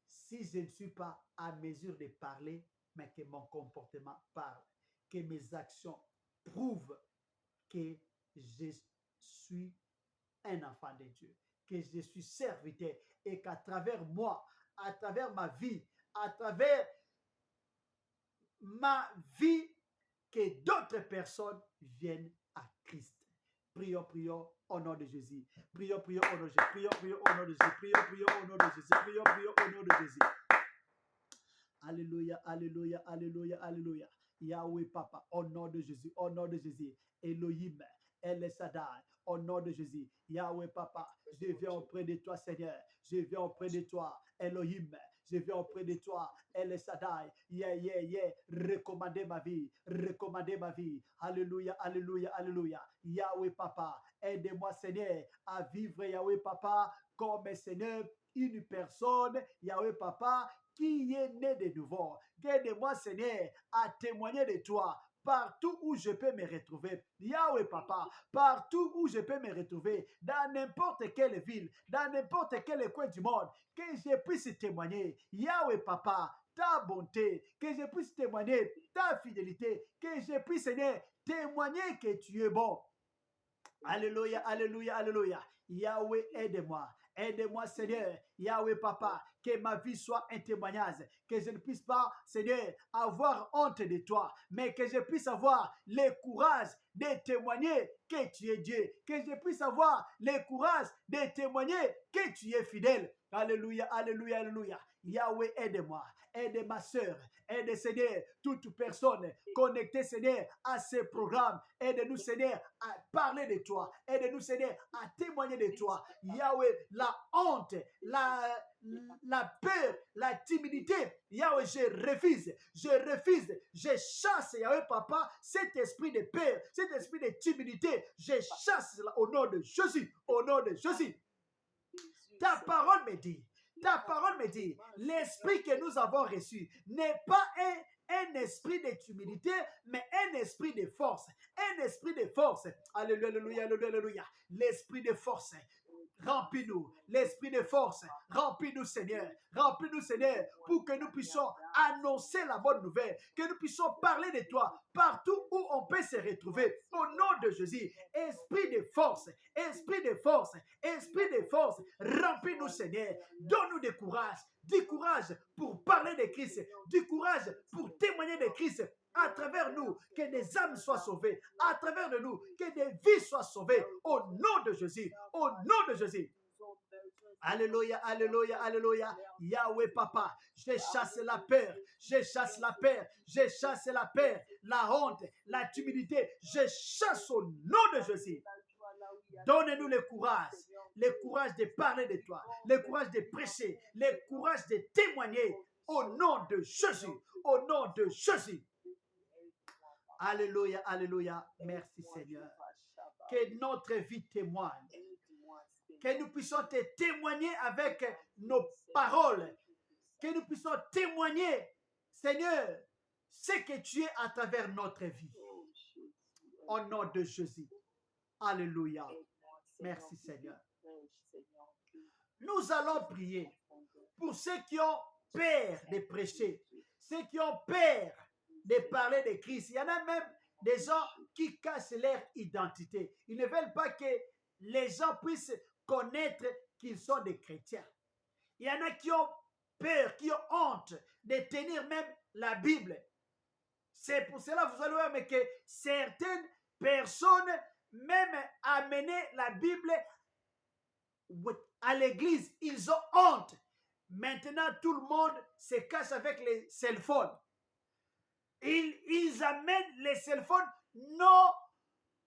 Si je ne suis pas à mesure de parler, mais que mon comportement parle, que mes actions prouvent que je suis un enfant de Dieu, que je suis serviteur et qu'à travers moi, à travers ma vie, à travers ma vie, que d'autres personnes viennent à Christ. Prions, prions au nom de Jésus. Prions, prions au nom de Jésus. Prions, prions au nom de Jésus. Prions, prions au nom de Jésus. Prions, prions au nom de Jésus. Alléluia, alléluia, alléluia, alléluia. Yahweh Papa, au nom de Jésus, au nom de Jésus. Elohim, El Shaddai, au nom de Jésus. Yahweh Papa, je viens auprès de toi, Seigneur. Je viens auprès de toi, Elohim. Je viens auprès de toi, El Shaddai. Recommandez ma vie. Recommandez ma vie. Alléluia, alléluia, alléluia. Yahweh Papa, aide-moi, Seigneur, à vivre, Yahweh Papa, comme Seigneur, une personne, Yahweh Papa, qui est né de nouveau. Aide-moi, Seigneur, à témoigner de toi. Partout où je peux me retrouver, Yahweh Papa, partout où je peux me retrouver, dans n'importe quelle ville, dans n'importe quel coin du monde, que je puisse témoigner, Yahweh Papa, ta bonté, que je puisse témoigner ta fidélité, que je puisse, Seigneur, témoigner que tu es bon. Alléluia, alléluia, alléluia. Yahweh, aide-moi. Aide-moi, Seigneur, Yahweh Papa, que ma vie soit un témoignage, que je ne puisse pas, Seigneur, avoir honte de toi, mais que je puisse avoir le courage de témoigner que tu es Dieu, que je puisse avoir le courage de témoigner que tu es fidèle. Alléluia, alléluia, alléluia. Yahweh, aide-moi, aide ma soeur, aide, Seigneur, toute personne connectée, Seigneur, à ce programme. Aide-nous, Seigneur, à parler de toi. Aide-nous, Seigneur, à témoigner de toi. Yahweh, la honte, la peur, la timidité, Yahweh, je refuse, je chasse, Yahweh Papa, cet esprit de peur, cet esprit de timidité, je chasse au nom de Jésus, au nom de Jésus. Ta parole me dit, l'esprit que nous avons reçu n'est pas un esprit de timidité, mais un esprit de force. Un esprit de force. Alléluia, alléluia, alléluia, alléluia. L'esprit de force. Remplis-nous, l'esprit de force, remplis-nous Seigneur, pour que nous puissions annoncer la bonne nouvelle, que nous puissions parler de toi partout où on peut se retrouver, au nom de Jésus. Esprit de force, remplis-nous Seigneur, donne-nous du courage pour parler de Christ, du courage pour témoigner de Christ. À travers nous, que des âmes soient sauvées. À travers de nous, que des vies soient sauvées. Au nom de Jésus. Au nom de Jésus. Alléluia, alléluia, alléluia. Yahweh Papa, je chasse la peur. Je chasse la peur. Je chasse la peur. La honte, la timidité. Je chasse au nom de Jésus. Donne-nous le courage le courage de parler de toi, le courage de prêcher, le courage de témoigner au nom de Jésus, au nom de Jésus. Alléluia, alléluia. Merci Seigneur. Que notre vie témoigne. Que nous puissions te témoigner avec nos paroles. Que nous puissions témoigner, Seigneur, ce que tu es à travers notre vie. Au nom de Jésus. Alléluia. Merci Seigneur. Nous allons prier pour ceux qui ont peur de prêcher, ceux qui ont peur de parler de Christ. Il y en a même des gens qui cachent leur identité. Ils ne veulent pas que les gens puissent connaître qu'ils sont des chrétiens. Il y en a qui ont peur, qui ont honte de tenir même la Bible. C'est pour cela que vous allez voir que certaines personnes même amener la Bible à l'église. Ils ont honte. Maintenant, tout le monde se cache avec les cell phones. Ils amènent les cell phones non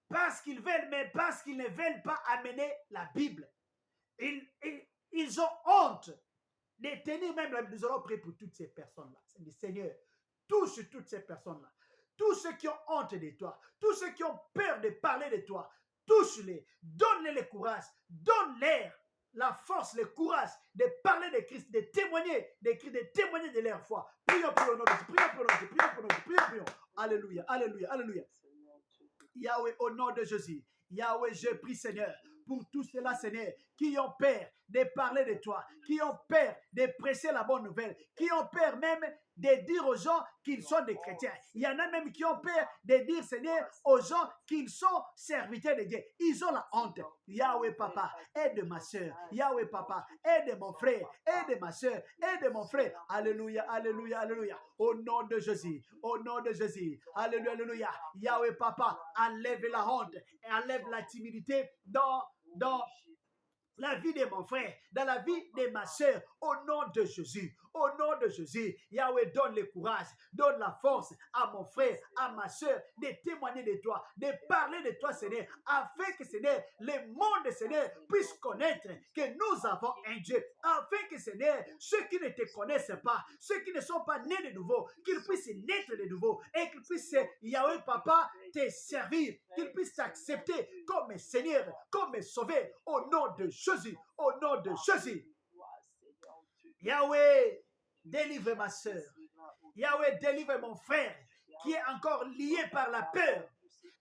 parce qu'ils veulent, mais parce qu'ils ne veulent pas amener la Bible. Ils ont honte de tenir même la Bible. Nous allons prier pour toutes ces personnes-là. Seigneur, touche toutes ces personnes-là. Tous ceux qui ont honte de toi, tous ceux qui ont peur de parler de toi, touche-les, donne-les le courage, donne-leur la force, le courage de parler de Christ, de témoigner de Christ, de témoigner de leur foi. Prions pour le nom de Dieu, prions pour le nom de Dieu, prions pour le nom de Dieu, prions. Alléluia, alléluia, alléluia. Yahweh, au nom de Jésus, Yahweh, je prie, Seigneur, pour tous ceux-là, Seigneur, qui ont peur de parler de toi, qui ont peur de prêcher la bonne nouvelle, qui ont peur même de dire aux gens qu'ils sont des chrétiens. Il y en a même qui ont peur de dire, Seigneur, aux gens qu'ils sont serviteurs de Dieu. Ils ont la honte. Yahweh, Papa, aide ma soeur. Yahweh, Papa, aide mon frère, aide ma soeur, aide mon frère. Alléluia, alléluia, alléluia. Au nom de Jésus, au nom de Jésus. Alléluia, alléluia. Yahweh, Papa, enlève la honte et enlève la timidité dans la vie de mon frère, dans la vie de ma soeur, au nom de Jésus, au nom de Jésus. Yahweh, donne le courage, donne la force à mon frère, à ma soeur, de témoigner de toi, de parler de toi, Seigneur, afin que, Seigneur, le monde, Seigneur, puisse connaître que nous avons un Dieu, afin que, Seigneur, ceux qui ne te connaissent pas, ceux qui ne sont pas nés de nouveau, qu'ils puissent naître de nouveau et qu'ils puissent, Yahweh, Papa, te servir, qu'ils puissent t'accepter comme Seigneur, comme Sauveur, au nom de Jésus, au nom de Jésus. Yahweh, délivre ma soeur. Yahweh, délivre mon frère qui est encore lié par la peur.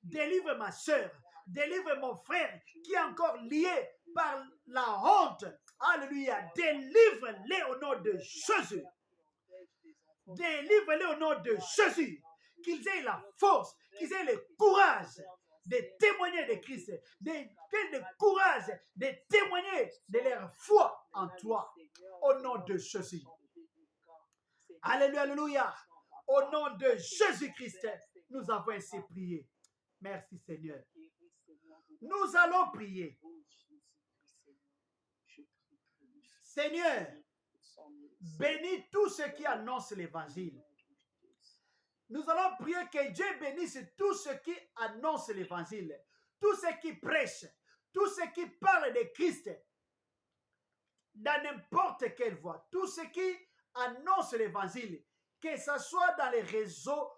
Délivre ma soeur. Délivre mon frère qui est encore lié par la honte. Alléluia. Délivre-les au nom de Jésus. Délivre-les au nom de Jésus. Qu'ils aient la force, qu'ils aient le courage de témoigner de Christ, le courage de témoigner de leur foi en toi, au nom de Jésus. Alléluia, alléluia. Au nom de Jésus-Christ, nous avons ainsi prié. Merci Seigneur. Nous allons prier. Seigneur, bénis tous ceux qui annoncent l'évangile. Nous allons prier que Dieu bénisse tous ceux qui annoncent l'évangile, tous ceux qui prêchent, tous ceux qui parlent de Christ dans n'importe quelle voie, tous ceux qui annoncent l'évangile, que ce soit dans les réseaux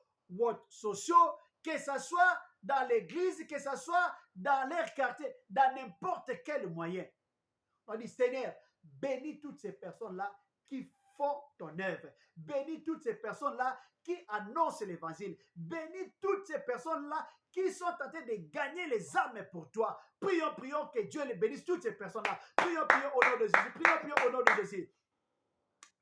sociaux, que ce soit dans l'église, que ce soit dans leur quartier, dans n'importe quel moyen. On dit, Seigneur, bénis toutes ces personnes-là qui font ton œuvre. Bénis toutes ces personnes-là qui annoncent l'évangile. Bénis toutes ces personnes-là qui sont en train de gagner les âmes pour toi. Prions, prions que Dieu les bénisse, toutes ces personnes-là. Prions, prions au nom de Jésus. Prions, prions au nom de Jésus.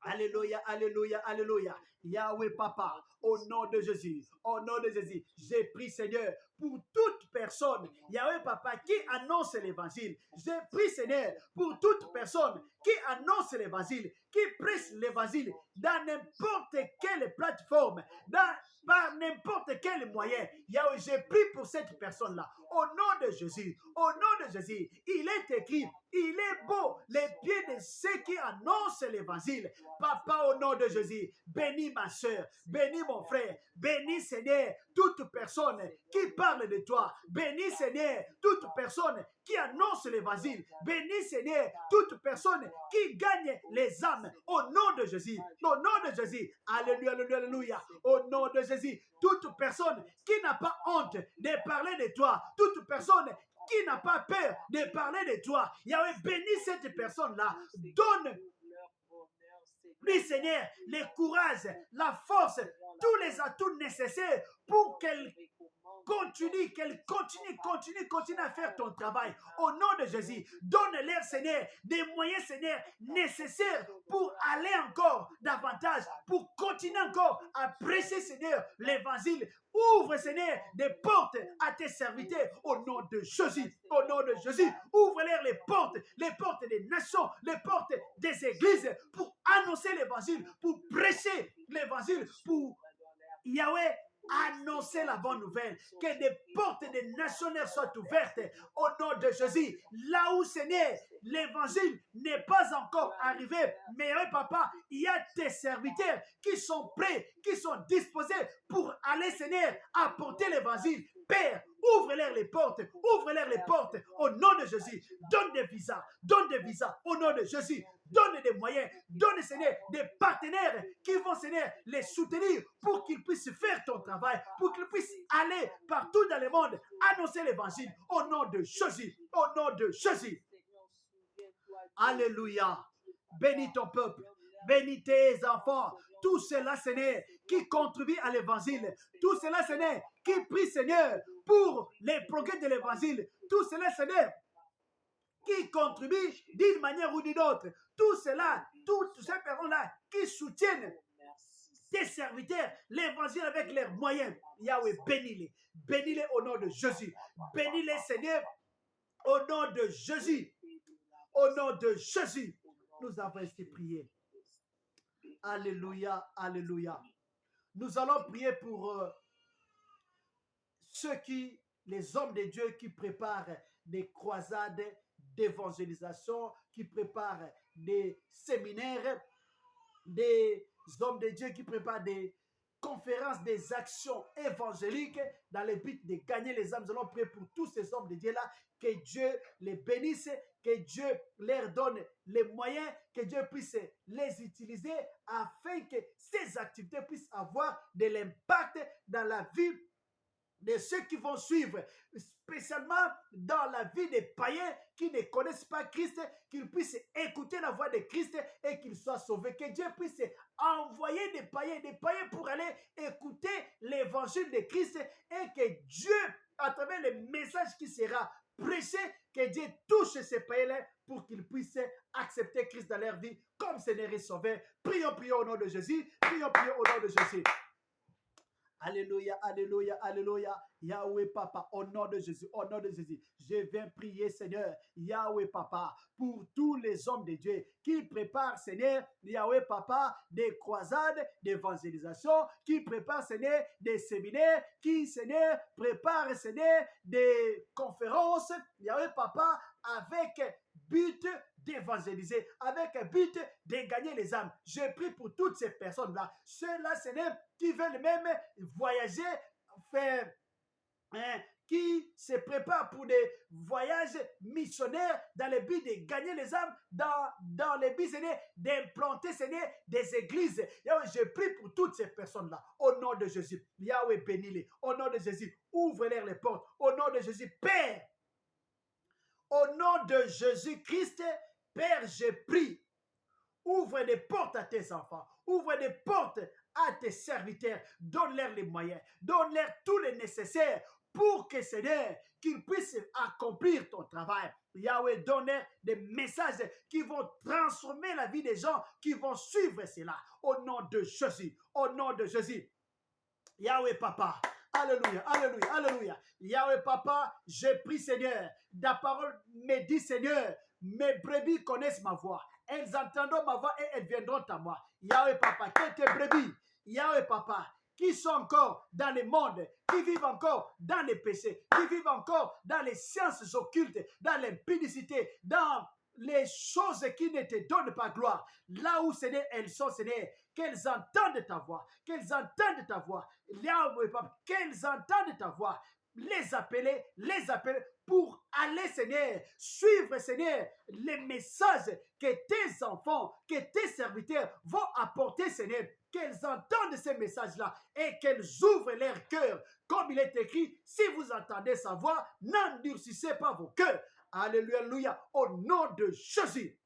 Alléluia, alléluia, alléluia. Yahweh Papa, au nom de Jésus, au nom de Jésus, j'ai pris Seigneur pour toute personne, Yahweh Papa, qui annonce l'évangile. J'ai pris Seigneur pour toute personne qui annonce l'évangile, qui prêche l'évangile dans n'importe quelle plateforme, par n'importe quel moyen. Yahweh, j'ai pris pour cette personne-là. Au nom de Jésus, au nom de Jésus, il est écrit, il est beau les pieds de ceux qui annoncent l'évangile. Papa, au nom de Jésus, bénis ma soeur, bénis mon frère, bénis Seigneur toute personne qui parle de toi, bénis Seigneur toute personne qui annonce l'évangile, bénis Seigneur toute personne qui gagne les âmes au nom de Jésus, au nom de Jésus, alléluia, alléluia, alléluia, au nom de Jésus, toute personne qui n'a pas honte de parler de toi, toute personne qui n'a pas peur de parler de toi, Yahweh, bénis cette personne-là, donne lui, Seigneur, le courage, la force, tous les atouts nécessaires pour qu'elle continue à faire ton travail. Au nom de Jésus, donne-leur, Seigneur, des moyens, Seigneur, nécessaires pour aller encore davantage, pour continuer encore à prêcher, Seigneur, l'évangile. Ouvre, Seigneur, des portes à tes serviteurs au nom de Jésus. Au nom de Jésus, ouvre-leur les portes des nations, les portes des églises pour annoncer l'évangile, pour prêcher l'évangile, pour Yahweh, annoncer la bonne nouvelle, que des portes des nationnaires soient ouvertes au nom de Jésus. Là où, Seigneur, l'évangile n'est pas encore arrivé, mais oui, papa, il y a tes serviteurs qui sont prêts, qui sont disposés pour aller, Seigneur, apporter l'évangile. Père, ouvre-leur les portes au nom de Jésus. Donne des visas au nom de Jésus. Donne des moyens, donne, Seigneur, des partenaires qui vont, Seigneur, les soutenir pour qu'ils puissent faire ton travail, pour qu'ils puissent aller partout dans le monde, annoncer l'évangile au nom de Jésus, au nom de Jésus. Alléluia. Bénis ton peuple, bénis tes enfants, tout cela, Seigneur, qui contribue à l'évangile, tout cela, Seigneur, qui prie, Seigneur, pour les progrès de l'évangile, tout cela, Seigneur, qui contribuent d'une manière ou d'une autre. Tout cela, toutes ces personnes-là qui soutiennent tes serviteurs, l'évangile avec leurs moyens. Yahweh, bénis-les. Bénis-les au nom de Jésus. Bénis-les, Seigneur, au nom de Jésus. Au nom de Jésus. Nous avons ainsi prié. Alléluia, alléluia. Nous allons prier pour les hommes de Dieu qui préparent des croisades d'évangélisation, qui préparent des séminaires, des hommes de Dieu qui préparent des conférences, des actions évangéliques dans le but de gagner les âmes. Nous allons prier pour tous ces hommes de Dieu-là, que Dieu les bénisse, que Dieu leur donne les moyens, que Dieu puisse les utiliser afin que ces activités puissent avoir de l'impact dans la vie de ceux qui vont suivre, spécialement dans la vie des païens qui ne connaissent pas Christ, qu'ils puissent écouter la voix de Christ et qu'ils soient sauvés. Que Dieu puisse envoyer des païens pour aller écouter l'évangile de Christ et que Dieu, à travers le message qui sera prêché, que Dieu touche ces païens-là pour qu'ils puissent accepter Christ dans leur vie comme Seigneur et Sauveur. Prions au nom de Jésus. Prions au nom de Jésus. Alléluia, alléluia, alléluia. Yahweh Papa, au nom de Jésus, au nom de Jésus, je viens prier, Seigneur, Yahweh Papa, pour tous les hommes de Dieu qui préparent, Seigneur, Yahweh Papa, des croisades d'évangélisation, qui préparent, Seigneur, des séminaires, qui, Seigneur, préparent, Seigneur, des conférences, Yahweh Papa, avec but d'évangéliser, avec un but de gagner les âmes. Je prie pour toutes ces personnes-là, ceux-là, Seigneur, qui veulent même voyager, faire, qui se préparent pour des voyages missionnaires dans le but de gagner les âmes, dans le but, Seigneur, d'implanter, Seigneur, des églises. Yahweh, je prie pour toutes ces personnes-là, au nom de Jésus. Yahweh, bénis-les, au nom de Jésus, ouvre-leur les portes, au nom de Jésus, Père. Au nom de Jésus-Christ, Père, je prie, ouvre des portes à tes enfants, ouvre des portes à tes serviteurs, donne-leur les moyens, donne-leur tout le nécessaire pour que, Seigneur, qu'ils puissent accomplir ton travail. Yahweh, donne-leur des messages qui vont transformer la vie des gens, qui vont suivre cela. Au nom de Jésus, au nom de Jésus. Yahweh, Papa. Alléluia, alléluia, alléluia. Yahweh Papa, je prie, Seigneur. Ta parole me dit, Seigneur, mes brebis connaissent ma voix. Elles entendront ma voix et elles viendront à moi. Yahweh Papa, que tes brebis, Yahweh Papa, qui sont encore dans le monde, qui vivent encore dans les péchés, qui vivent encore dans les sciences occultes, dans l'impudicité, dans les choses qui ne te donnent pas gloire. Là où, Seigneur, elles sont, Seigneur, qu'elles entendent ta voix, qu'elles entendent ta voix. Yahweh, Papa, qu'elles entendent ta voix. Les appeler pour aller, Seigneur, suivre, Seigneur, les messages que tes enfants, que tes serviteurs vont apporter, Seigneur, qu'elles entendent ces messages-là et qu'elles ouvrent leur cœur. Comme il est écrit, si vous entendez sa voix, n'endurcissez pas vos cœurs. Alléluia, alléluia, au nom de Jésus.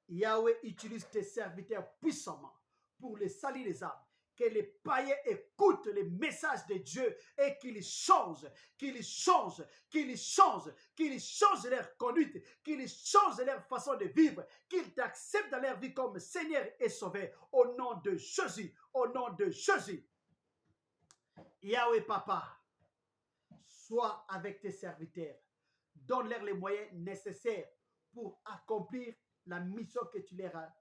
Yahweh utilise tes serviteurs puissamment pour le salut des âmes. Que les païens écoutent les messages de Dieu et qu'ils changent leur conduite, qu'ils changent leur façon de vivre, qu'ils t'acceptent dans leur vie comme Seigneur et Sauveur. Au nom de Jésus, au nom de Jésus. Yahweh Papa, sois avec tes serviteurs. Donne-leur les moyens nécessaires pour accomplir la mission que tu leur as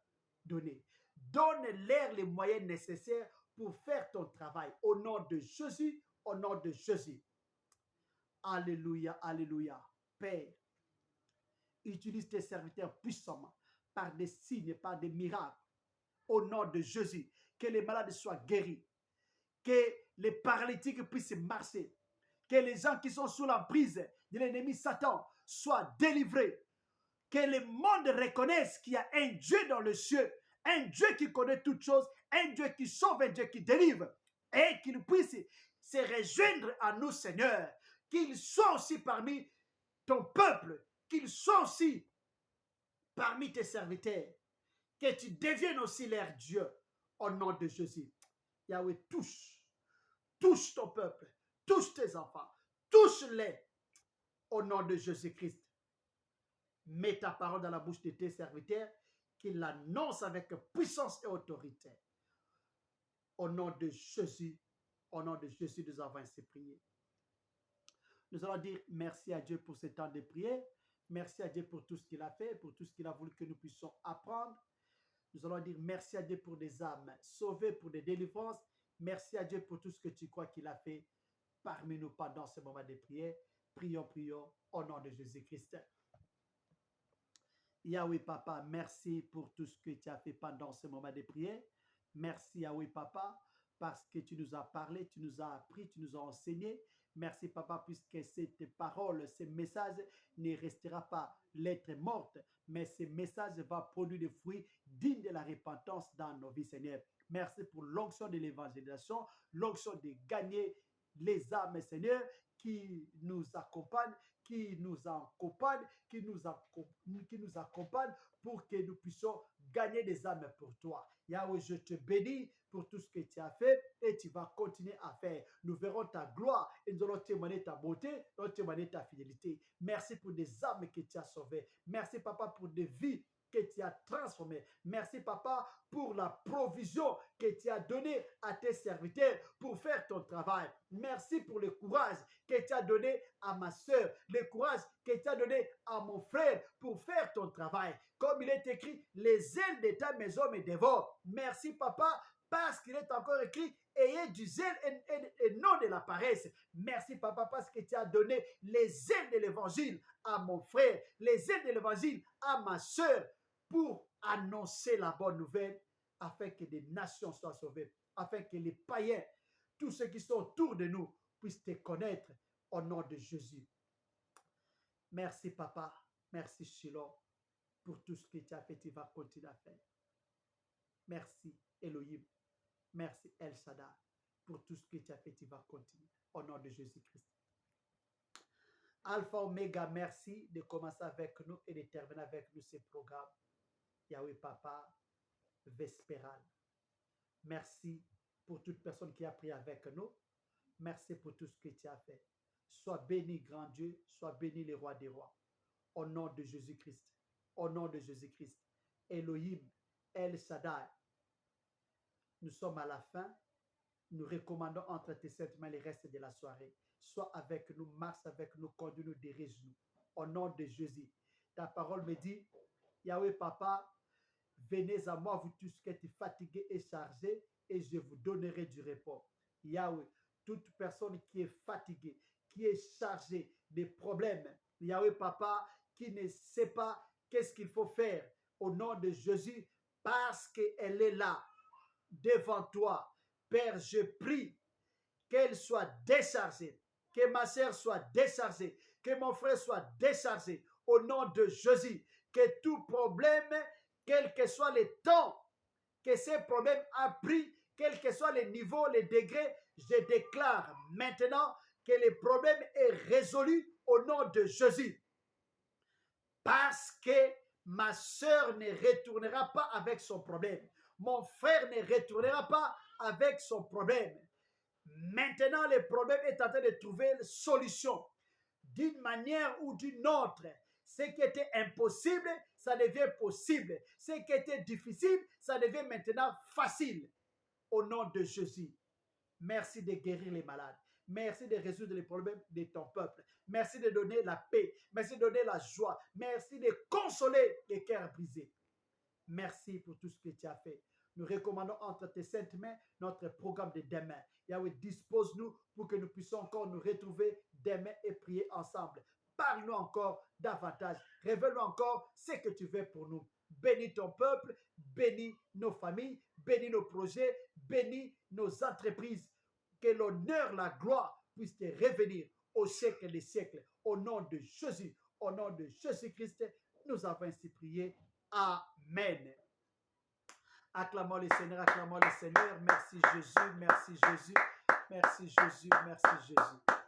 donnée. Donne-leur les moyens nécessaires pour faire ton travail. Au nom de Jésus, au nom de Jésus. Alléluia, alléluia. Père, utilise tes serviteurs puissamment par des signes, par des miracles. Au nom de Jésus, que les malades soient guéris, que les paralytiques puissent marcher, que les gens qui sont sous l'emprise de l'ennemi Satan soient délivrés, que le monde reconnaisse qu'il y a un Dieu dans le ciel, un Dieu qui connaît toutes choses, un Dieu qui sauve, un Dieu qui délivre, et qu'il puisse se rejoindre à nous, Seigneur, qu'il soit aussi parmi ton peuple, qu'il soit aussi parmi tes serviteurs, que tu deviennes aussi leur Dieu, au nom de Jésus. Yahweh, touche ton peuple, touche tes enfants, touche-les, au nom de Jésus-Christ. Mets ta parole dans la bouche de tes serviteurs, qu'ils l'annoncent avec puissance et autorité. Au nom de Jésus, nous avons ainsi prié. Nous allons dire merci à Dieu pour ce temps de prière. Merci à Dieu pour tout ce qu'il a fait, pour tout ce qu'il a voulu que nous puissions apprendre. Nous allons dire merci à Dieu pour des âmes sauvées, pour des délivrances. Merci à Dieu pour tout ce que tu crois qu'il a fait parmi nous pendant ce moment de prière. Prions au nom de Jésus-Christ. Yahweh Papa, merci pour tout ce que tu as fait pendant ce moment de prière. Merci Yahweh Papa, parce que tu nous as parlé, tu nous as appris, tu nous as enseigné. Merci Papa, puisque cette parole, ce message ne restera pas lettre morte, mais ce message va produire des fruits dignes de la repentance dans nos vies, Seigneur. Merci pour l'onction de l'évangélisation, l'onction de gagner les âmes, Seigneur, qui nous accompagne, qui nous accompagne pour que nous puissions gagner des âmes pour toi. Yahweh, je te bénis pour tout ce que tu as fait et tu vas continuer à faire. Nous verrons ta gloire et nous allons témoigner ta beauté, nous allons témoigner ta fidélité. Merci pour des âmes que tu as sauvées. Merci, Papa, pour des vies que tu as transformé. Merci, Papa, pour la provision que tu as donnée à tes serviteurs pour faire ton travail. Merci pour le courage que tu as donné à ma soeur, le courage que tu as donné à mon frère pour faire ton travail. Comme il est écrit, les ailes de ta maison me dévorent. Merci, Papa, parce qu'il est encore écrit, ayez du zèle et non de la paresse. Merci, Papa, parce que tu as donné les ailes de l'évangile à mon frère, les ailes de l'évangile à ma soeur, pour annoncer la bonne nouvelle, afin que des nations soient sauvées, afin que les païens, tous ceux qui sont autour de nous, puissent te connaître au nom de Jésus. Merci, Papa. Merci, Shiloh, pour tout ce que tu as fait, tu vas continuer à faire. Merci, Elohim. Merci, El Shaddai, pour tout ce que tu as fait, tu vas continuer. Au nom de Jésus-Christ. Alpha, Omega, merci de commencer avec nous et de terminer avec nous ce programme. Yahweh Papa, Vespéral. Merci pour toute personne qui a prié avec nous. Merci pour tout ce que tu as fait. Sois béni, grand Dieu. Sois béni, le roi des rois. Au nom de Jésus-Christ. Au nom de Jésus-Christ. Elohim, El Shaddai. Nous sommes à la fin. Nous recommandons entre tes saintes mains les restes de la soirée. Sois avec nous, marche avec nous, conduis-nous, dirige-nous. Au nom de Jésus. Ta parole me dit, Yahweh Papa, venez à moi, vous tous qui êtes fatigués et chargés, et je vous donnerai du repos. Yahweh, toute personne qui est fatiguée, qui est chargée des problèmes, Yahweh Papa, qui ne sait pas qu'est-ce qu'il faut faire, au nom de Jésus, parce qu'elle est là, devant toi. Père, je prie qu'elle soit déchargée, que ma sœur soit déchargée, que mon frère soit déchargé au nom de Jésus, que tout problème, quel que soit le temps que ces problèmes a pris, quel que soit les niveaux, les degrés, je déclare maintenant que le problème est résolu au nom de Jésus. Parce que ma sœur ne retournera pas avec son problème. Mon frère ne retournera pas avec son problème. Maintenant, le problème est en train de trouver une solution. D'une manière ou d'une autre, ce qui était impossible, ça devient possible. Ce qui était difficile, ça devient maintenant facile. Au nom de Jésus. Merci de guérir les malades. Merci de résoudre les problèmes de ton peuple. Merci de donner la paix. Merci de donner la joie. Merci de consoler les cœurs brisés. Merci pour tout ce que tu as fait. Nous recommandons entre tes saintes mains notre programme de demain. Yahweh, dispose-nous pour que nous puissions encore nous retrouver demain et prier ensemble. Parle-nous encore davantage. Révèle-nous encore ce que tu veux pour nous. Bénis ton peuple, bénis nos familles, bénis nos projets, bénis nos entreprises. Que l'honneur, la gloire puissent te revenir au siècle des siècles. Au nom de Jésus, au nom de Jésus-Christ, nous avons ainsi prié. Amen. Acclamons le Seigneur, acclamons le Seigneur. Merci Jésus, merci Jésus, merci Jésus, merci Jésus.